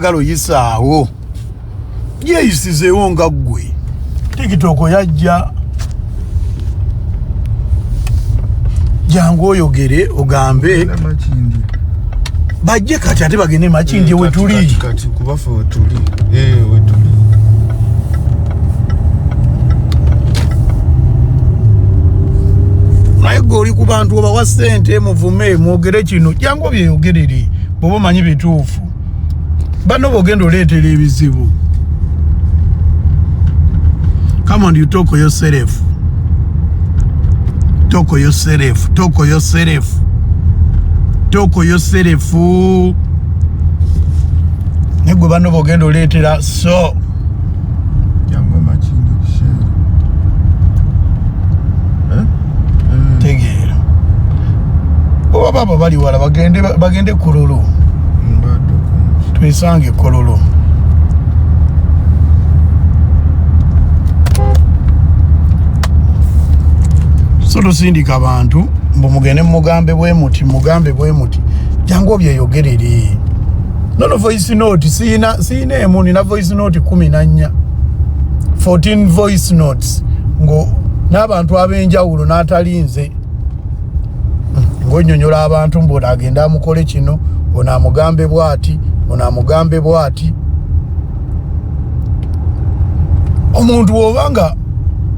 Galo yisaawo yeyisizeewo nga ggwe TikTok yajja jangu oyogere ogambe bajje kati ate bagende Makindye wetuli kati kubafa wetuli wetuli naye gwe oli ku bantu obawa ssente muvume mwogere kino jangu obyeyogerere bw'oba omanyi bituufu bano bogenda oleetera ebizibu. Come on, you talk yourself. Talk yourself. Talk yourself. Talk yourself. Negwe bano bogenda oleetera so. Jangu Makindye kishere. Tegeera. Oba baba bali wala bagende Kololo. Twesange Kololo. So tusindika abantu mbu mugende mugambe bwe muti jangu obyeyogerere. Nono voice note siina emu nina voice note 14 14 voice notes ngo n'abantu ab'enjawulo n'atalinze ng'onyonyola abantu mbu agenda amukole kino ono amugambe bw'ati ono amugambe bw'ati. Omuntu obanga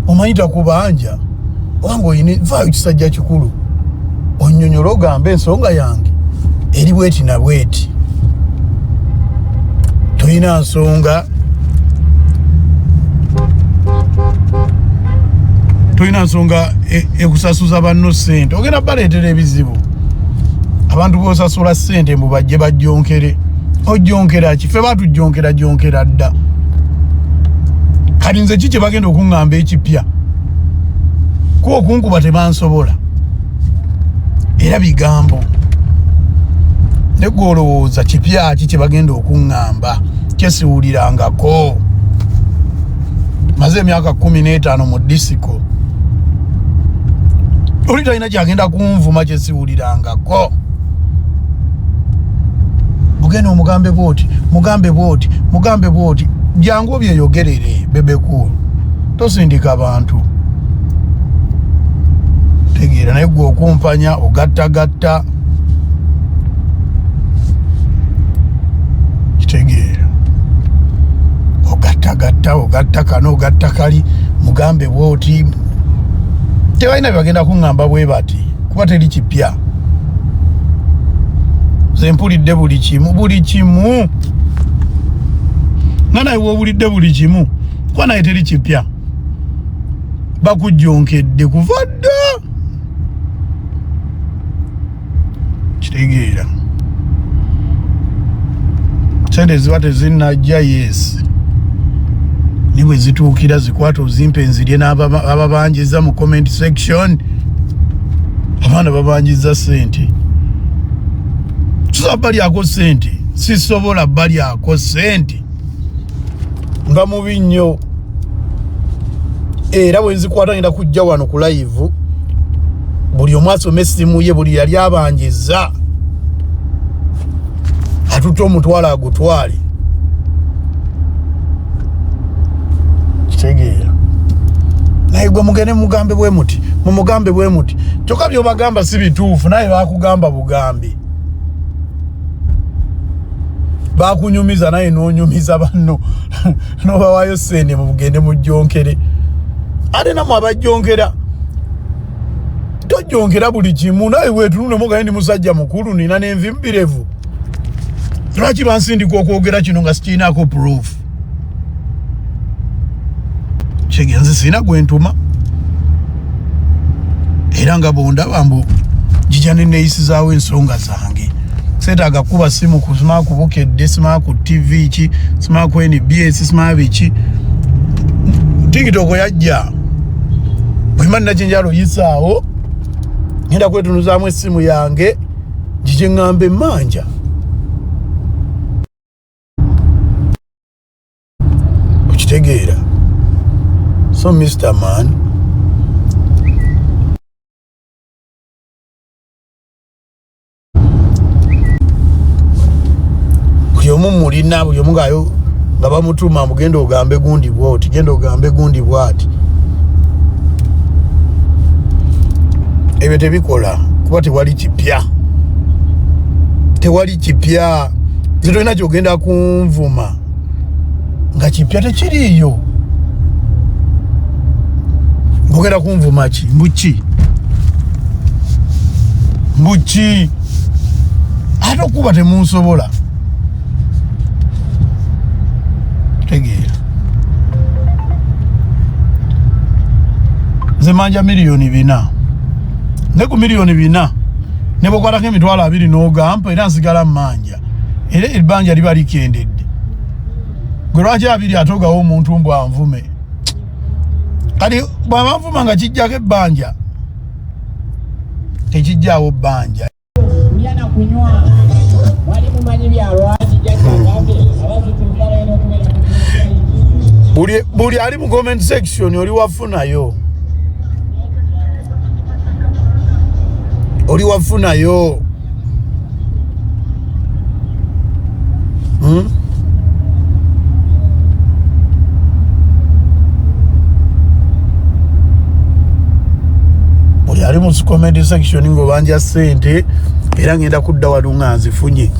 omanyita kubanja obanga oyina vaayo kisajja kikulu onyonyola ogambe ensonga yange eri bweti na bweti toyina nsonga ekusasuza banno ssente ogenda baleetera ebizibu. Abantu bosasula ssente mbu bajje bajjonkere ojjonkera ki ffe batujjonkera dda kati nze ki kye bagenda okuŋŋamba ekipya kuba okunkuba tebansobola era bigambo ne gwe olowooza kipya ki kye bagenda okuŋŋamba kyesiwulirangako maze emyaka 15 mu disiko oli talina kyagenda kunvuma kyesiwulirangako. Mugende omugambe bwoti jangu obyeyogerere bebekulu tosindika bantu tegeera naye gwe okumpanya ogattagatta kitegeera ogatta kano ogatta kali mugambe bwoti tebalina byebagenda kuŋŋamba bwe bati kuba teri kipya. Nze mpulidde buli kimu nga naye woobulidde buli kimu kuba naye teri kipya bakujjonkedde kuva dda kitegeera sente ziba tezinnajja yes ni bwe zituukira zikwata ozimpe nzirye n'ababanjiza mu comment section abaana babanjiza sente tusobola balyako sente sisobola balyako sente nga mubi nnyo era bwe nzikwata ngenda kujja wano ku live buli omu asoma essimu ye buli yali abanjiza atutte omutwalo agutwale kitegeera naye gwe mugende mugambe bwe muti kyokka byobagamba si bituufu naye bakugamba bugambi bakunyumiza naye n'onyumiza banno n'obawaayo ssente mugende mujjonkere ate namwe abajjonkera tojjonkera buli kimu naye weetunule mugaye ndi musajja mukulu nina n'envi mbirevu lwaki bansindika okwogera kino nga sikiinaako proof kyegenzi sina gwentuma era nga bondaba mbu jija neneeyisizaawo ensonga zange seetaaga kuba simu ku simaku bukedde simaku TV ki simaku NBS simaku biki TikTok yajja bwema nnakinjalo yisaawo ngenda kwetunuzaamu essimu yange gije ŋŋambe manja okitegeera. So Mr. Man buli omu olina buli omu ngayo nga bamutuma mugenda ogambe gundi bwoti genda ogambe gundi bwati ebyo tebikola kuba tewali kipya zitolina kyogenda kunvuma nga kipya tekiriyo ngogenda kunvuma ki mbuki ate okuba temunsobola tegeera nze manja miliyoni 4 ne ku miliyoni 4 ne bwokwatako emitwalo 2 n'ogampa era nsigala mmanja era ebbanja liba likendedde gwe lwaki 2 atogawo omuntu mbw anvume kati bw'aba nvuma nga kijjako ebbanja tekijjaawo bbanja buli ali mu comment section oli wafunayo buli ali mu comment section ng'obanja ssente era ngenda kudda walunga nzifunye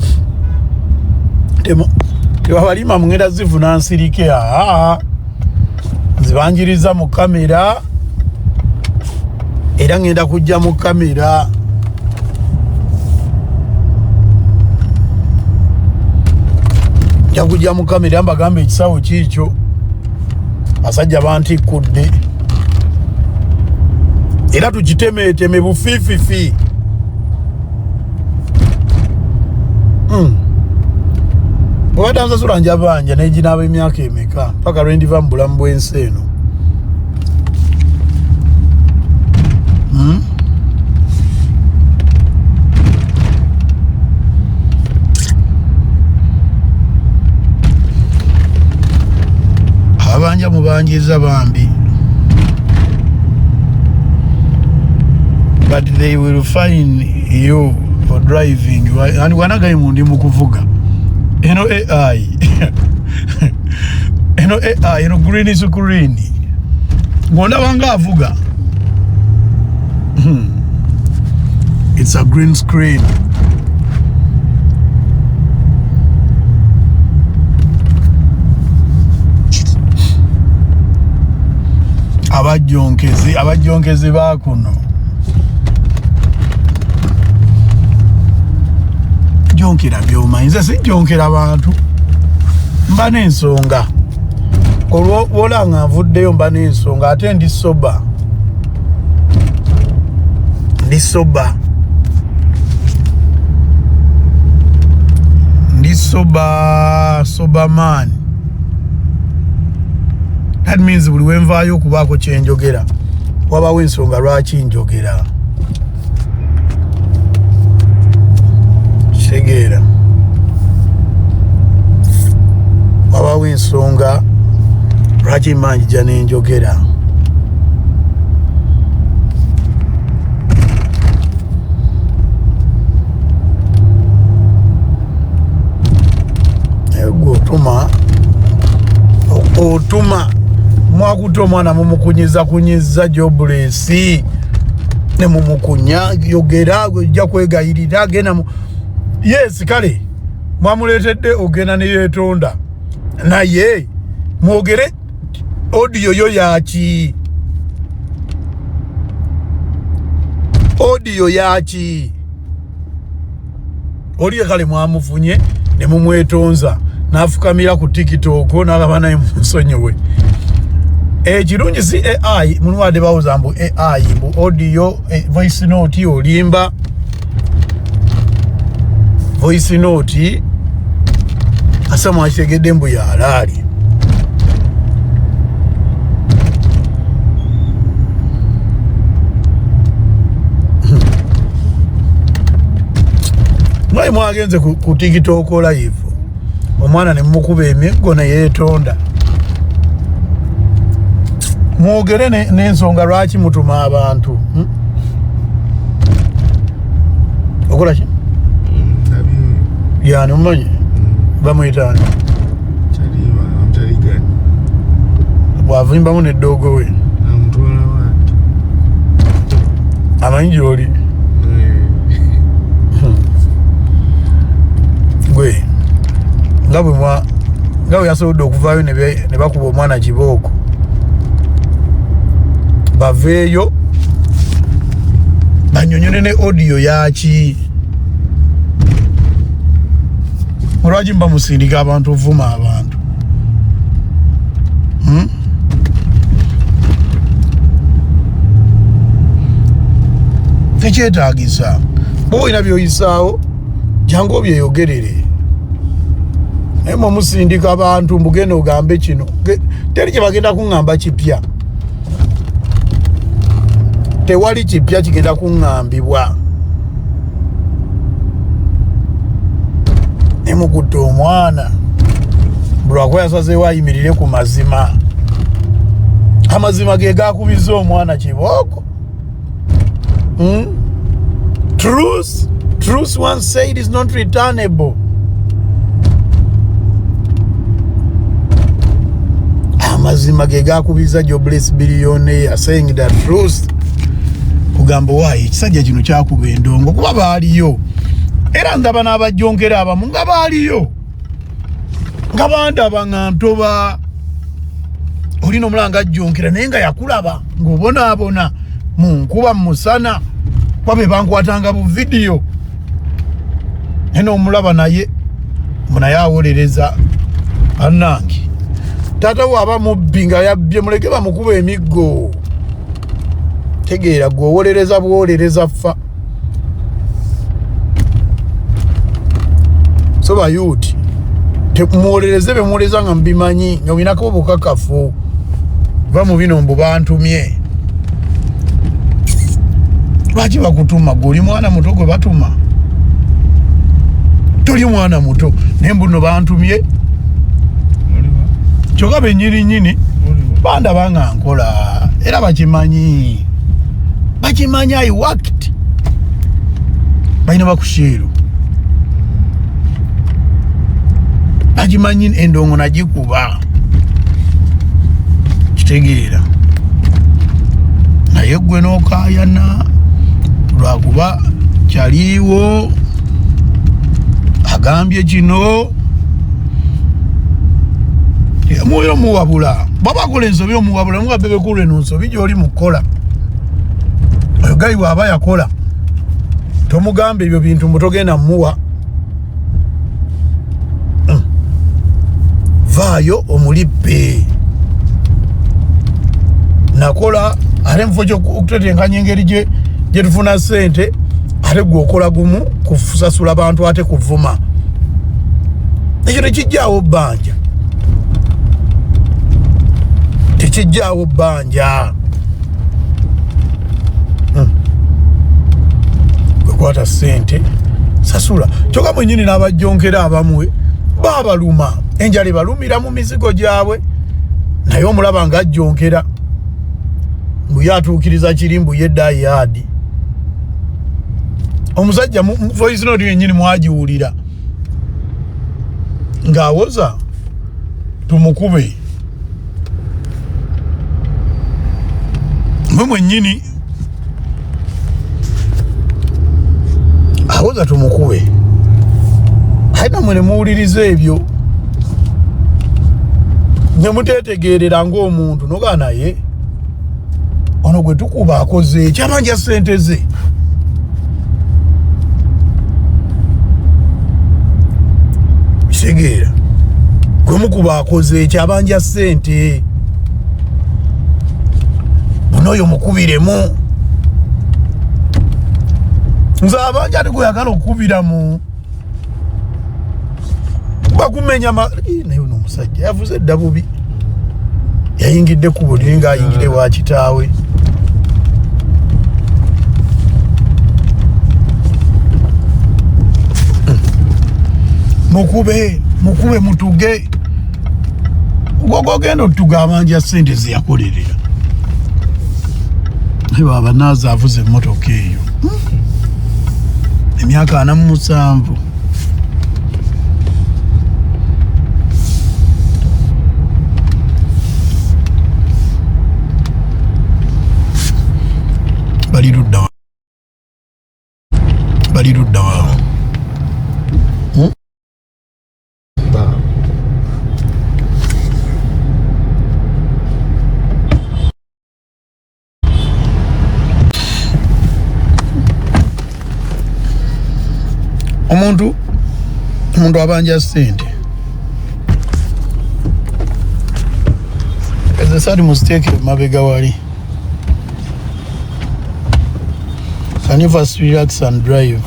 tewabalima mungenda zifuna nsirike nzibanjiriza mu kamera era ngenda kujja mu kamera njagujja mu kamera mbagamba ekisawo kiikyo basajja bantikkudde era tukitemeeteme bufiififi bwebadde nsasula njabanja neginaaba emyaka emeka paka lwendiva mu bulamu bw'ensi eno abanja mubanjiza bambi but they will fine you for driving and wanagaye mundi mu kuvuga eno AI eno green screen ngonda wanga avuga it's a green screen abajonkezi bakuno jonkera byoma nze si jonkera abantu mba n'ensonga olwola nga nvuddeyo mba n'ensonga ate ndi soba man. That means buli wenvaayo okubaako kyenjogera wabawo ensonga lwaki njogera kitegeera wabawo ensonga lwaki manjija nenjogera otuma mwakuta omwana mumukunyiza jobless ne mumukunya yogera ojja kwegayirira agenda yes kale mwamuletedde ogenda ne yetonda naye mwogere audio yo yaki oliye kale mwamufunye ne mumwetonza nafukamira ku TikTok n'alaba naye musonyiwe ekirungi si AI munwadde bawuza mbu AI mbu audio voice note olimba voice note asa mwakitegedde mbu yalaali mwayi mwagenze ku TikTok live omwana ne mukuba emiggo ne yeetonda mwogere n'ensonga lwaki mutuma abantu okola ki yani mumanyi bamuyita Chaliwa amtaligani bwavimbamu neddogo we amutwala wanti amanyi gy'oli gwe nga bwe yasobodde okuvaayo ne bakuba omwana kibooko baveeyo banyonyone ne audio yaki olwaki mba musindika abantu ovuma abantu tekyetaagisa bwe olina byoyisaawo jangu obyeyogerere naye mwemusindika abantu mbugenda ogambe kino teri kye bagenda kuŋŋamba kipya tewali kipya kigenda kuŋŋambibwa nemukutta omwana bulwakuba yasazeewo ayimirire ku mazima amazima ge gakubiza omwana kibooko truth once said is not returnable. Amazima ge gakubiza Jobless billionaire saying that truth kugamba wayi kisajja kino kyakuba endongo kuba baaliyo era ndaba n'abajjonkera abamu nga baaliyo nga bandaba nga ntoba olina omulanga ajjonkera naye nga yakulaba ng'obonaabona mu nkuba musana kwabe bankwatanga bu video naye n'omulaba naye awolereza annange taata waaba mubbi nga yabbye muleke bamukuba emiggo tegeera gwe owolereza bwolereza ffa so bayuti temwolereze bemuwolereza nga mubimanyi nga binako obukakafu va mu bino mbu bantumye lwaki bakutuma gwe oli mwana muto gwe batuma toli mwana muto naye mbuno bantumye kyokka bennyininyini bandaba nga nkola era bakimanyi I worked balina bakusheero bakimanyi endongo nagikuba kitegeera naye gwe n'okaayana lwakuba kyaliiwo agambye kino mwoyo muwabula babakola ensobi omuwabula mugabe bekulu eno nsobi gy'oli mukola oyo gali bw'aba yakola tomugamba ebyo bintu mbutogenda muwa vaayo omulippe nakola ate mufo okutetenkanya engeri gye tufuna ssente ate gwe okola gumu kusasula bantu ate kuvuma ekyo tekijjaawo bbanja tekijjaawo bbanja kwekwata ssente sasula kyokka mwenyini n'abajjonkera abamwe baabaluma enjala ebalumira mu mizigo gyabwe naye omulaba nga ajjonkera mbuye atuukiriza kiri mbuye dayadi omusajja voice note yennyini mwagiwulira ng'awoza tumukube mwe mwennyini awoza tumukube aina mwene muwuliriza ebyo ne mutetegeerera ng'omuntu nogaa naye ono gwe tukuba akoze ekyabanja ssente ze kitegeera gwe mukuba akoze ekyabanja ssente oyo mukubiremu nze abanja ati gweyagala okukubiramu bakumenya naye ono omusajja yavuze edda bubi yayingidde kubo liri ng'ayingire wa kitaawe mukube mutuge gwogenda otuga abanja ssente zeyakolerera baba naazi avuze emmotoka eyo emyaka 47 bali ludda wao. Omuntu abanja sente ezesali mistake mabega wali. Can you first relax and drive?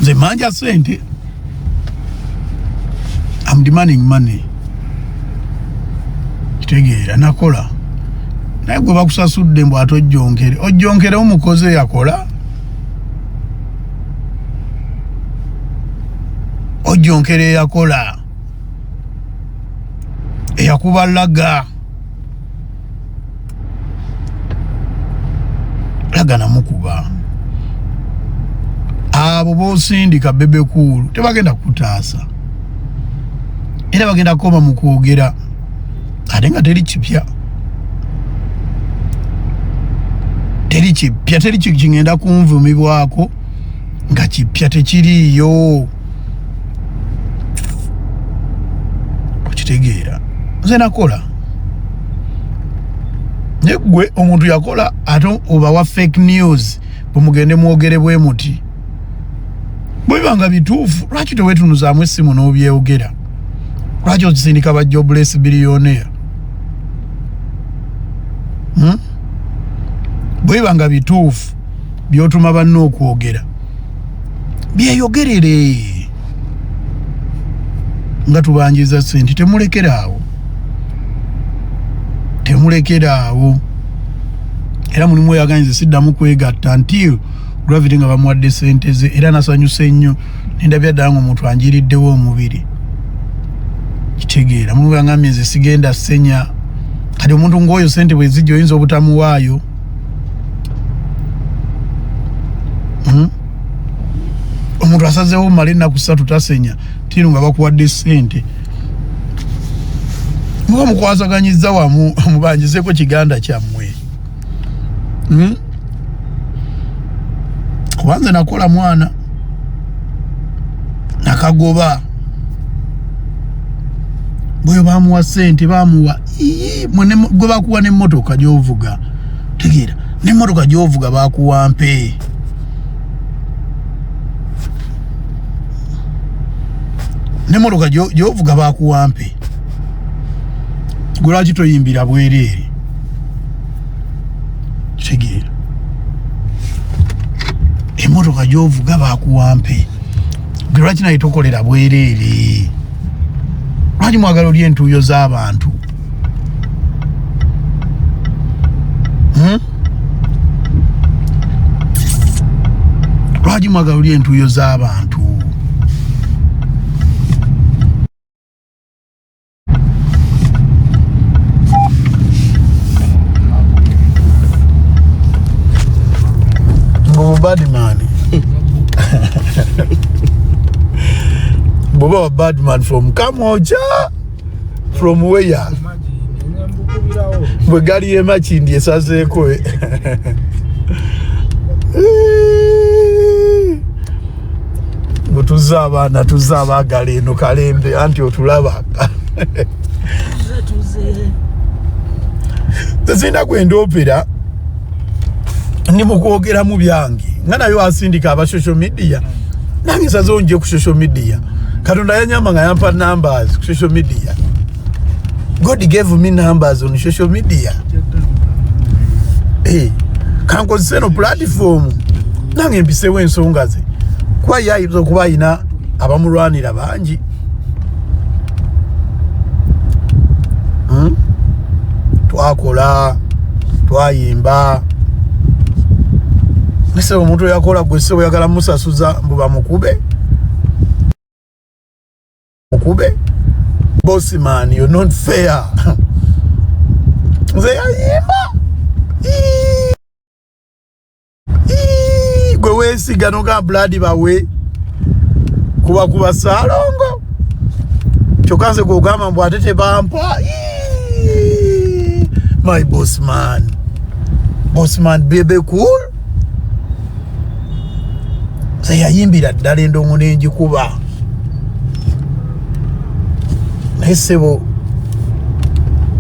Ze manja sente. I'm demanding money. Kitegeera nakola. Naye gwe bakusasudde mbu ojjonkere omukoze yakola. Ojjonkere yakola. Eyakuba laga na mukuba. Abo bosindika bebe kulu tebagenda kutaasa. Era bagenda koma mu kwogera ate nga teri kipya. Teri kingenda kunvumibwako nga kipya tekiriyo. Okitegeera nze nakola negwe omuntu yakola ate oba wa fake news bumugende mwogere bwe muti bwibanga bituufu lwaki tewetunuzaamu essimu n'obyeyogera. Lwaki okisindika ba jobless billionaire? Bwibanga bituufu byotuma banno okwogera byeyogerere nga tubanjiza sente. Temulekeraawo era mulimu yaganyize siddamu kwegatta until gravity nga bamuwadde sente ze. Era nasanyuse nnyo nendabya ddala nga omuntu anjiriddewo omubiri. Kitegeera mulimu yangambye nze sigenda senya kati omuntu ng'oyo sente bwe zijja oyinza obutamuwaayo. Omuntu asazeewo mumala ennaku 3 tasenya tino nga bakuwadde sente. Muba mukwasaganyizza wamu mubanjizeeko kiganda kyammwe. Kubanze nakola mwana nakagoba bwe bamuwa sente bamuwa gwe bakuwa n'emmotoka gy'ovuga. Tegeera n'emmotoka gy'ovuga bakuwa mpe. N'emmotoka gy'ovuga bakuwa mpe. Gwe lwaki toyimbira bwereere? Kitegeera emmotoka gy'ovuga bakuwa mpe. Gwe lwaki naye tokolera bwereere? Lwaki mwagala olya entuuyo z'abantu? Lwaki mwagala olya entuuyo z'abantu? Bad man. Boba bad man from Kamoja. From where? Bwe gali emachindi esazeeko. Butuza abaana tuza abagala eno kalembe anti otulaba. Tezinda kwenda opera ni mukwogera mu byange nga nayo asindika aba social media nange sazo nje ku social media Katonda yanyamba nga yampa numbers ku social media. God gave me numbers on social media. Kankozese no platform nange mpisewo ensonga ze kuba yayinza okuba ayina abamulwanira bangi. Twakola twayimba nese omuntu yakola gwese oyagala musasuza mbuba mukube boss man, you're not fair. Nze yayimba gwe weesigano ga blood bawe kuba Salongo kyokka nze gwogamba mbu ate tebampa My boss man Bebe Cool yayimbira ddala endongo n'engikuba naye ssebo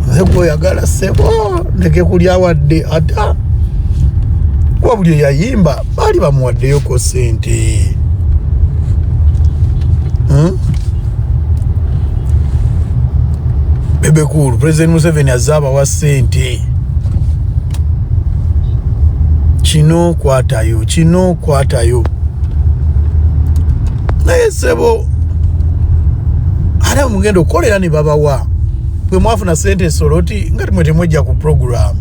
nze gwoyagala ssebo ndeke kulya wadde ata kuba buli eyayimba baali bamuwaddeyoko ssente Bebe Cool President Museveni azaba wa ssente kino kwatayo naye ssebo ate mugenda okukolera ne babawa bwe mwafuna ssente Soroti nga timwe temwejja ku program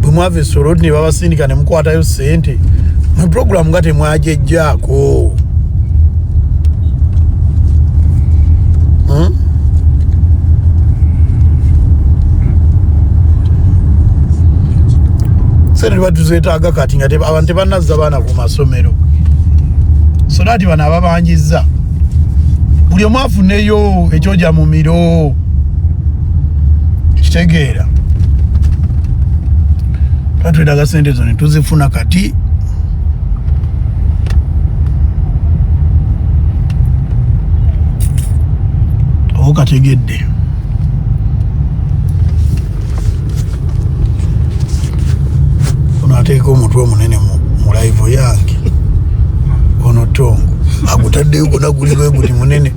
bwe mwava Soroti ne babasindika ne mukwatayo ssente mu program nga temwajejjaako sente batuzeetaaga kati nga abantu tebanazza baana ku masomero so dati bano ababanjizza buli omu afuneyo ekyoja mu miro kitegeera twetaaga sente zo ne tuzifuna kati okategedde ono ateeka omutwe omunene mu live yange ono tongo agutaddeyo gona gulibwe guti munene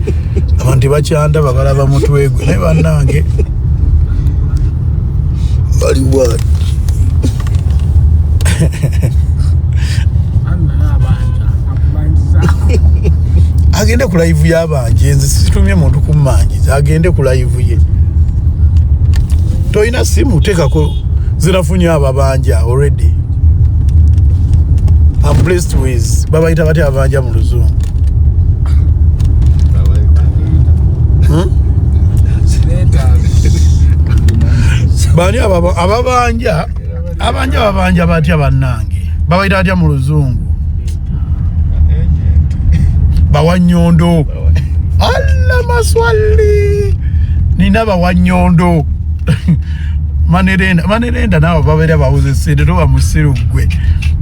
abantu tebakyanda babalaba mutwe gwe naye bannange bali bwati agende ku live y'abanje nze situmye muntu kummanjiza agende ku live ye toyina simu tekako zirafunye ababanja already I'm blessed with babayita bati abanja mu luzungu bani ababanja babanja batya bannange babayita atya mu luzungu Bawanyondo alla maswali nina Bawanyondo manerenda nabo babeera bawuze sente toba musiru gwe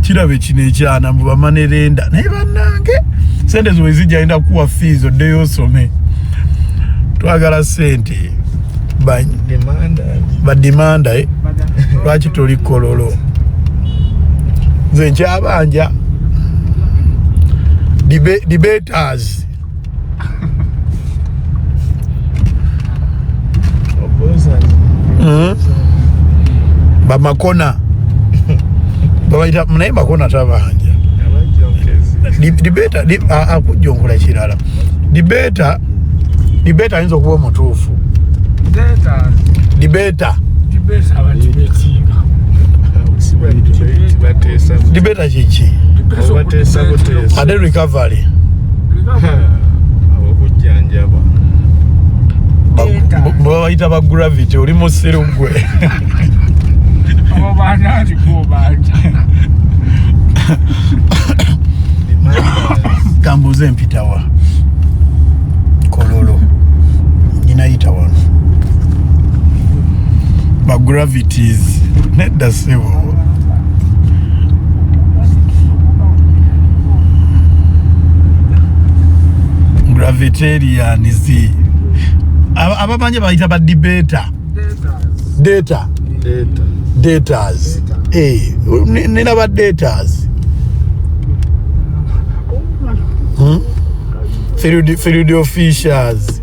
kirabe kino ekyana mu bamanerenda naye bannange sente zo ezijja enda kuwa fiizo oddeyo osome twagala sente badimanda lwaki toli kololo nze nkyabanja debaters bamakona babaita naye makona tabanja debata akujjongola kirala debata ayinza okuba omutuufu debata kiki ate recovery babayita ba gravity oli musiru gwe kambuze mpitawa kololo nyinayita wano ba gravities nedda sebo gravitarians ababanja bayita ba datas nina ba datas field officials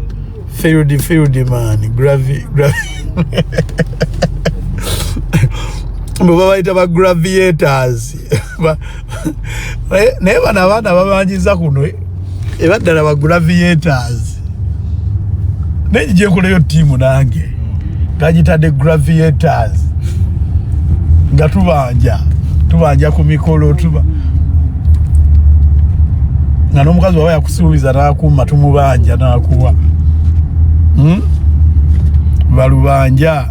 field man gravi babayita ba graviators naye bano abaana babanjiza kuno ebaddala ba graviators nejjekoleyo tiimu nange kagitadde graviators nga tubanja ku mikolo nga n'omukazi waba yakusuubiza n'akumma tumubanja n'akuwa balubanja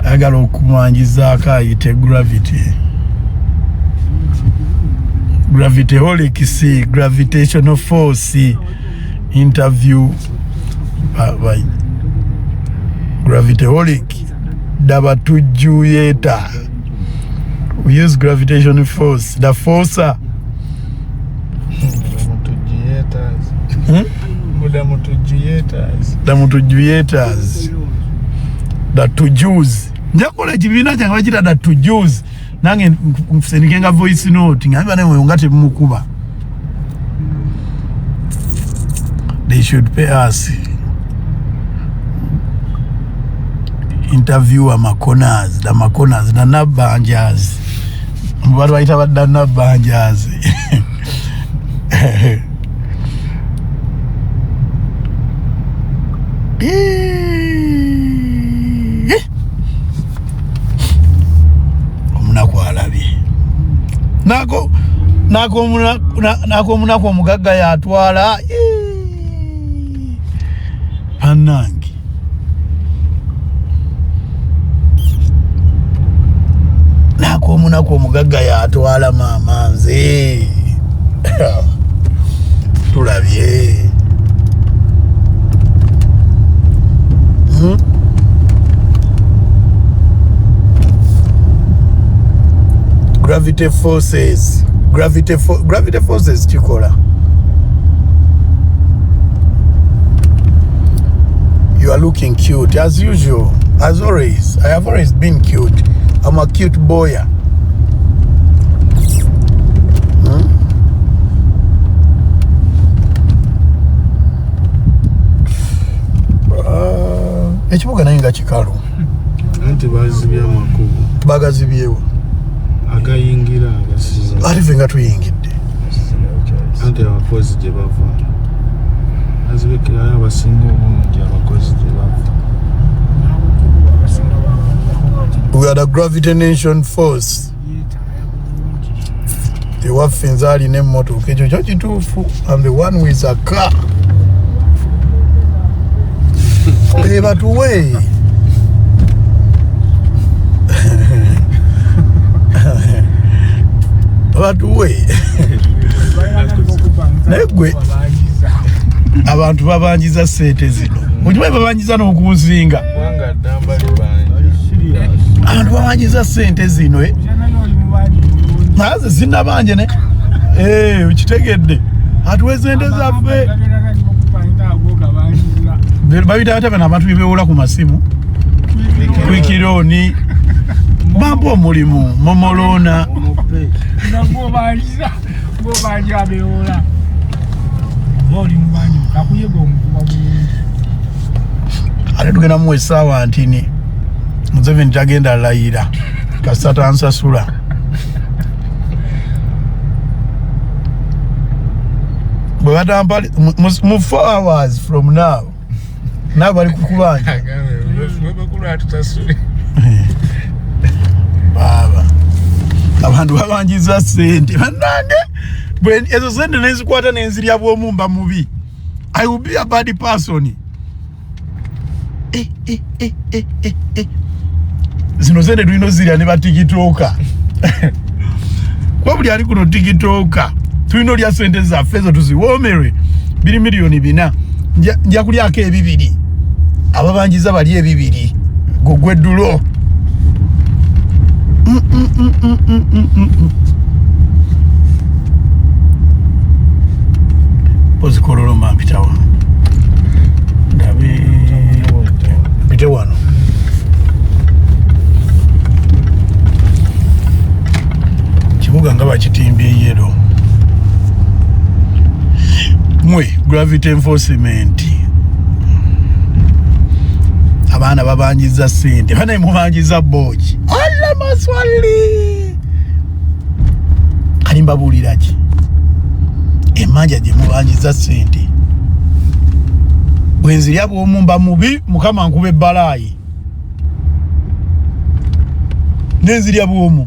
ayagala okumwanjizaako ayite Gravitaholics, gravitational force interview by Gravitaholic daba tujuyeta. We use gravitational force, the forcer. The tujus. Njakola chibina changa bachita the tujus. Nange msenikenga voice note ngamba nawe ungate mukuba. They should pay us. Interviewer Makonas, the Makonas, the Nabanjas. What do I tell about the Nabanjas? Nako munako mugaga ya atwala panangi nako munako mugaga ya atwala mama nze tulabye gravity forces chikola. You are looking cute as usual, as always. I have always been cute. I'm a cute boy. Ekibuga naye nga kikalu. Anti bazibya makubo. Bagazibyewo. Agayingira agasiza. Ati venga tuyingidde. Anti abakozi gye bava. Azibekera abasinga obungi abakozi gye bava. We are the gravitation force. Tewaffe nze alina emmotoka ekyo kyo kituufu. I'm the one with a car. Batuwe. Batuwe. Negwe. Abantu babanjiza sente zino. Mujiwe babanjiza n'okunzinga. Wanga damba libanje. Abantu babanjiza sente zino Naze zinabanje ne. Ukitegedde. Atuweze ente zaffe. Babita ate bana abantu bibewola ku masimu. Kwikironi. Mambo omulimu momolona. Nagwo baliza. Go banja bewola. Boli mubanyu kakuyego omukuba bulungi. Ale tugenda mu essaawa ntini. Museveni tagenda layira. Kasata ansasula. Bwe batampali mu 4 hours from now. Nabali kukubanja. Webakula tutasule. Baba. Abantu babanjiza sente. Banange. Bwe ezo sente nezikwata nenzirya bw'omumba mubi. I will be a bad person. Zino sente tulina zirya ne batikitooka. Kwa buli ali kuno tikitooka. Tulina olya sente zaffe ezo tuziwoomere. 2 miliyoni 4. Nja kulyako ebibiri. Ababanjiza bali ebibiri. Gogwe ddulo. Ozikololo mampitawa. Ndabi mpite wano. Kibuga nga bakitimbye yero. Mwe gravity enforcement. Abana babanjiza sente. Bana mubanjiza boki. Alla maswali. Kalimba buliraki. Emanja gye mubanjiza sente. Bwenzirya bw'omumba mubi mukama nkube balayi. Nenzirya bw'omu.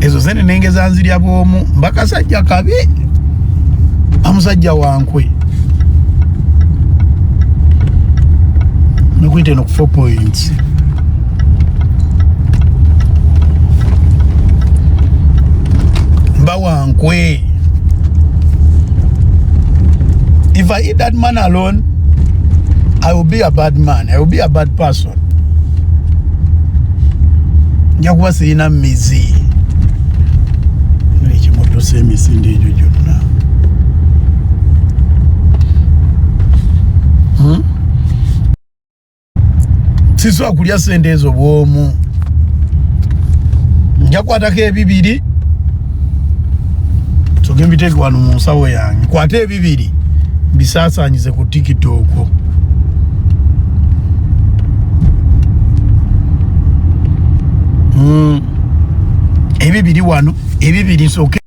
Ezo kasene nengeza nzirya bwomu mbakasajja kabi amusajja wankwe nukwite no 4 points mba wankwe. If I eat that man alone, I will be a bad man. I will be a bad person. Njakuba sina mizi. Niki moto semi sinde jojona. Siso akulya sente ezo bwomu. Njakwatako ebibiri. Sogembiteke wano mu nsawo yange. Kwate ebibiri. Bisasanyize ku TikTok. Ebibiri wano, ebibiri soke.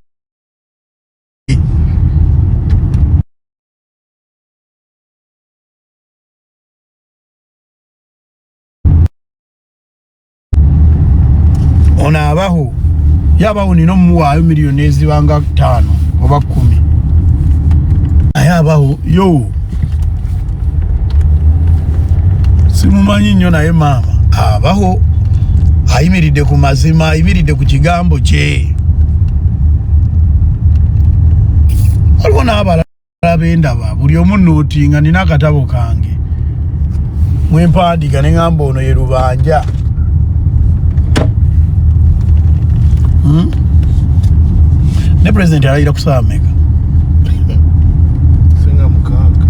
Ona abaho yabaho nino muwayo miliyoni ezibanga 5 oba 10. Ayabaho yo simumanyi nnyo naye maama abaho ayimiridde ku mazima, ayimiridde ku kigambo kye. Waliwo n'abalala b'endaba buli omu nootinga nina akatabo kange mwempandiika ne ngamba ono ye Rubanja. Ne President alayira ku ssaawa mmeka? Senga mukaaga.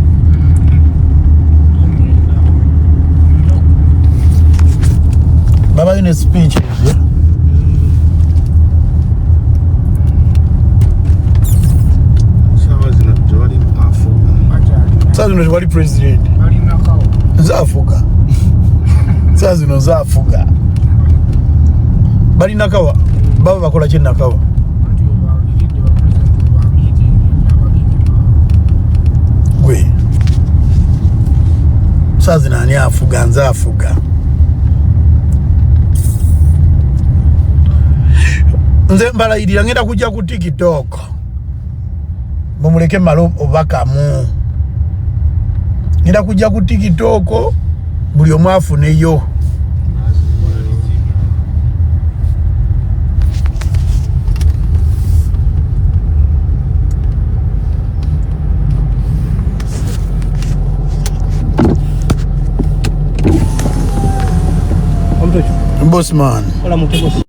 Baba in a speech, yeah? Sazi no wali president. Zafuga. Sazi no zafuga. Bali nakawa. Baba bakola ki nakawa? Gwe. Sazi nani afuga nzafuga. Nze mbalayirira ngenda kujja ku TikTok. Mumuleke malo obakamu. Ngenda kujja ku TikTok buli omu afuneyo. Bossman. Hola, mucho gusto.